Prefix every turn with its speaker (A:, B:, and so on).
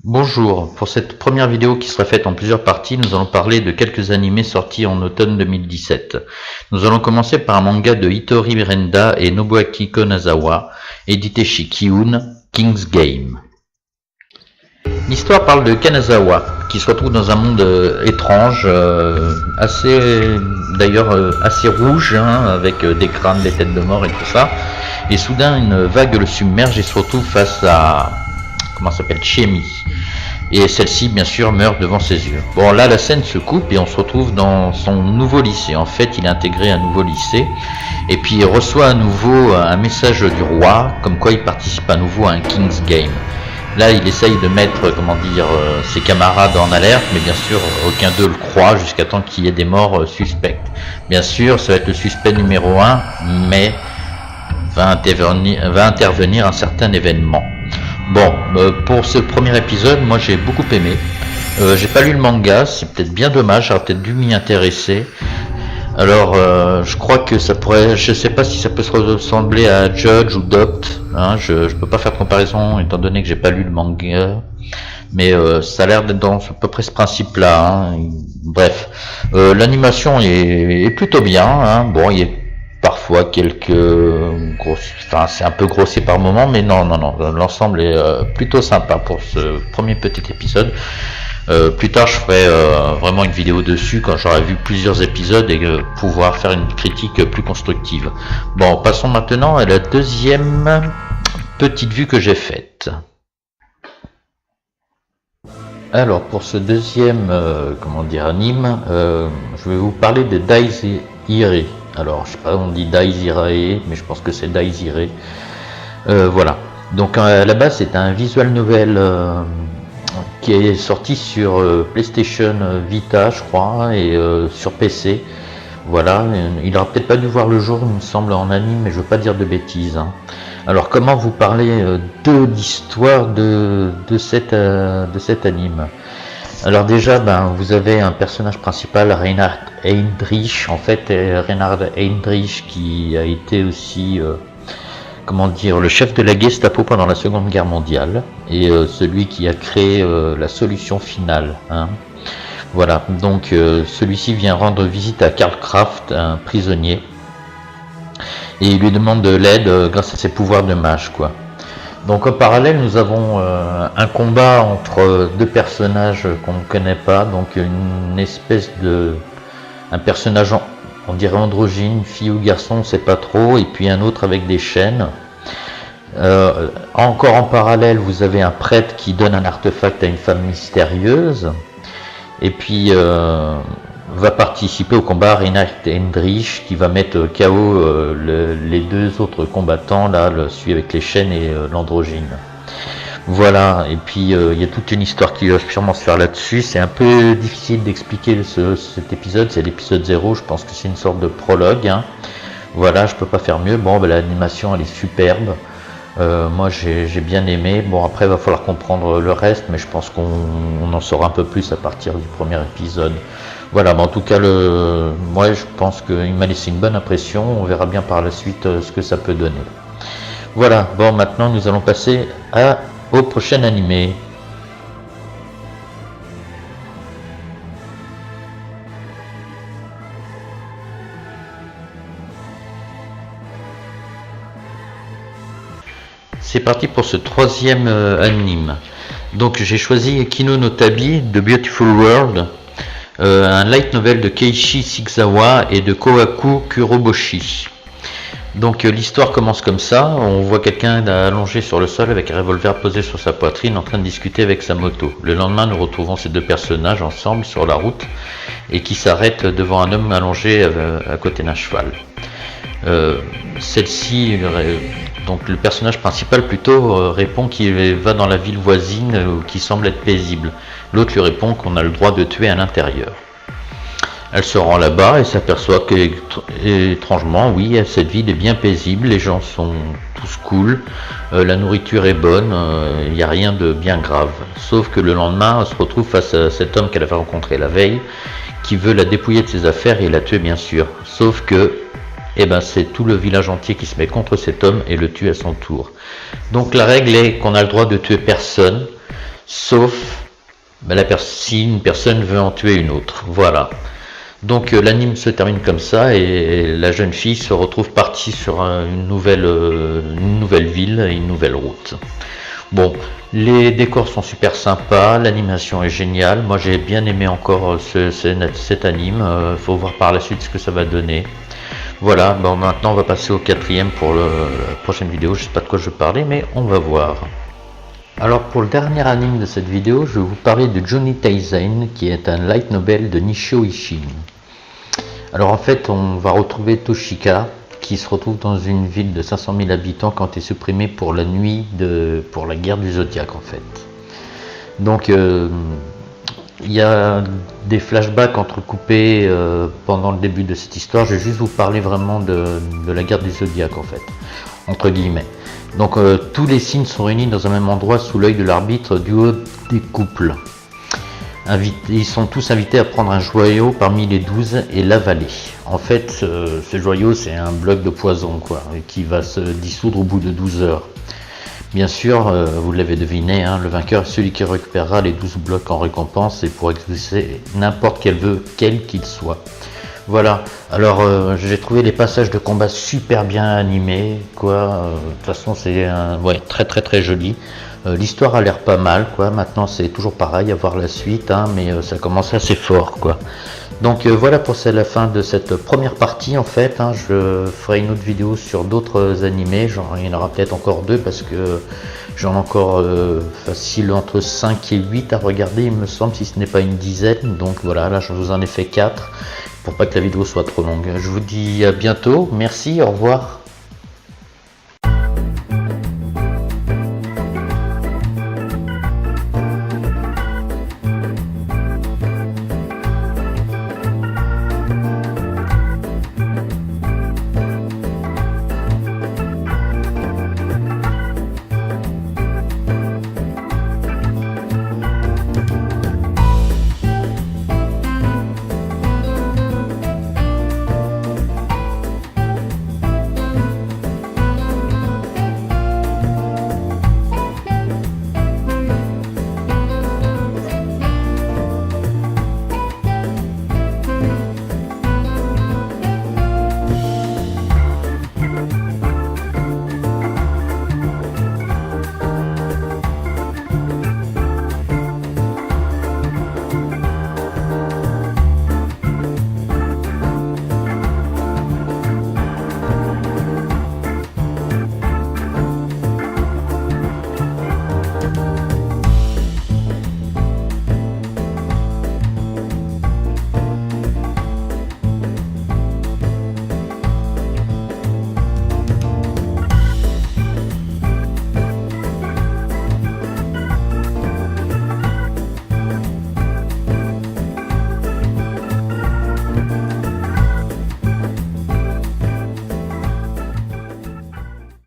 A: Bonjour, pour cette première vidéo qui sera faite en plusieurs parties, nous allons parler de quelques animés sortis en automne 2017. Nous allons commencer par un manga de Hitori Miranda et Nobuaki Konazawa, édité chez Kiun, King's Game. L'histoire parle de Kanazawa, qui se retrouve dans un monde étrange, assez rouge, avec des crânes, des têtes de mort et tout ça. Et soudain, une vague le submerge et se retrouve face à Chemi. Et celle-ci, bien sûr, meurt devant ses yeux. Bon, là, la scène se coupe et on se retrouve dans son nouveau lycée. En fait, il a intégré un nouveau lycée. Et puis, il reçoit à nouveau un message du roi, comme quoi il participe à nouveau à un King's Game. Là, il essaye de mettre, ses camarades en alerte, mais bien sûr, aucun d'eux le croit jusqu'à temps qu'il y ait des morts suspectes. Bien sûr, ça va être le suspect numéro 1, mais va intervenir un certain événement. Bon, pour ce premier épisode, moi j'ai beaucoup aimé. J'ai pas lu le manga, c'est peut-être bien dommage, j'aurais peut-être dû m'y intéresser. Alors, je crois que ça pourrait, je sais pas si ça peut se ressembler à Judge ou Dopt, hein, je peux pas faire de comparaison étant donné que j'ai pas lu le manga, mais ça a l'air d'être dans à peu près ce principe-là. Hein. Bref, l'animation est plutôt bien. Hein. Bon, il y a parfois quelques grosses, enfin c'est un peu grossier par moment, mais non, l'ensemble est plutôt sympa pour ce premier petit épisode. Plus tard, je ferai vraiment une vidéo dessus quand j'aurai vu plusieurs épisodes et pouvoir faire une critique plus constructive. Bon, passons maintenant à la deuxième petite vue que j'ai faite. Alors, pour ce deuxième, anime, je vais vous parler de Daizire. Alors, je sais pas, on dit Daizire, mais je pense que c'est Daizire. Voilà. Donc, à la base, c'est un visual novel qui est sorti sur PlayStation Vita, je crois, et sur PC. Voilà, il aura peut-être pas dû voir le jour, il me semble, en anime, mais je veux pas dire de bêtises. Hein. Alors, comment vous parler de l'histoire de cet anime? Alors déjà, vous avez un personnage principal, Reinhard Heydrich, en fait, Reinhard Heydrich qui a été aussi le chef de la Gestapo pendant la Seconde Guerre mondiale et celui qui a créé la solution finale. Hein. Voilà, donc celui-ci vient rendre visite à Karl Kraft, un prisonnier, et il lui demande de l'aide grâce à ses pouvoirs de mage, quoi. Donc en parallèle, nous avons un combat entre deux personnages qu'on ne connaît pas, donc un personnage on dirait androgyne, fille ou garçon, on ne sait pas trop, et puis un autre avec des chaînes. Encore en parallèle, vous avez un prêtre qui donne un artefact à une femme mystérieuse, et puis va participer au combat Reinhard Heydrich qui va mettre KO les deux autres combattants, là, celui avec les chaînes et l'androgyne. Voilà, et puis il y a toute une histoire qui va sûrement se faire là-dessus. C'est un peu difficile d'expliquer cet épisode, c'est l'épisode 0, je pense que c'est une sorte de prologue. Hein. Voilà, je peux pas faire mieux. Bon, l'animation elle est superbe. Moi j'ai bien aimé. Bon, après il va falloir comprendre le reste, mais je pense qu'on en saura un peu plus à partir du premier épisode. Voilà, en tout cas, moi je pense qu'il m'a laissé une bonne impression. On verra bien par la suite ce que ça peut donner. Voilà, bon, maintenant nous allons passer au prochain animé. C'est parti pour ce troisième anime. Donc j'ai choisi Kino no Tabi de Beautiful World, un light novel de Keiichi Shizawa et de Kohaku Kuroboshi. Donc l'histoire commence comme ça, on voit quelqu'un allongé sur le sol avec un revolver posé sur sa poitrine en train de discuter avec sa moto. Le lendemain, nous retrouvons ces deux personnages ensemble sur la route et qui s'arrêtent devant un homme allongé à côté d'un cheval. Celle-ci, donc le personnage principal plutôt répond qu'il va dans la ville voisine qui semble être paisible. L'autre lui répond qu'on a le droit de tuer à l'intérieur. Elle se rend là-bas et s'aperçoit que, étrangement, oui, cette ville est bien paisible, les gens sont tous cool, la nourriture est bonne, il n'y a rien de bien grave. Sauf que le lendemain, elle se retrouve face à cet homme qu'elle avait rencontré la veille, qui veut la dépouiller de ses affaires et la tuer bien sûr. Sauf que, c'est tout le village entier qui se met contre cet homme et le tue à son tour. Donc la règle est qu'on a le droit de tuer personne, sauf si une personne veut en tuer une autre. Voilà. Donc l'anime se termine comme ça et la jeune fille se retrouve partie sur une nouvelle ville et une nouvelle route. Bon, les décors sont super sympas, l'animation est géniale. Moi j'ai bien aimé encore cet anime. Faut voir par la suite ce que ça va donner. Voilà, bon maintenant on va passer au quatrième pour la prochaine vidéo. Je sais pas de quoi je vais parler, mais on va voir. Alors pour le dernier anime de cette vidéo, je vais vous parler de Johnny Taisen, qui est un light novel de Nishio Ishin. Alors en fait, on va retrouver Toshika, qui se retrouve dans une ville de 500 000 habitants quand est supprimée pour la pour la guerre du Zodiaque en fait. Donc il y a des flashbacks entrecoupés pendant le début de cette histoire. Je vais juste vous parler vraiment de la guerre du Zodiaque en fait, entre guillemets. Donc tous les signes sont réunis dans un même endroit sous l'œil de l'arbitre du haut des couples. Ils sont tous invités à prendre un joyau parmi les 12 et l'avaler. En fait, ce joyau, c'est un bloc de poison, quoi, qui va se dissoudre au bout de 12 heures. Bien sûr, vous l'avez deviné, hein, le vainqueur est celui qui récupérera les 12 blocs en récompense et pour exaucer n'importe quel vœu, quel qu'il soit. Voilà, alors j'ai trouvé les passages de combat super bien animés, quoi. De toute façon, c'est très joli. L'histoire a l'air pas mal, quoi. Maintenant, c'est toujours pareil, à voir la suite, hein, mais ça commence assez fort, quoi. Donc voilà pour la fin de cette première partie, en fait. Hein. Je ferai une autre vidéo sur d'autres animés. Il y en aura peut-être encore 2 parce que j'en ai encore facile entre 5 et 8 à regarder, il me semble, si ce n'est pas une dizaine. Donc voilà, là je vous en ai fait 4 pour pas que la vidéo soit trop longue. Je vous dis à bientôt, merci, au revoir.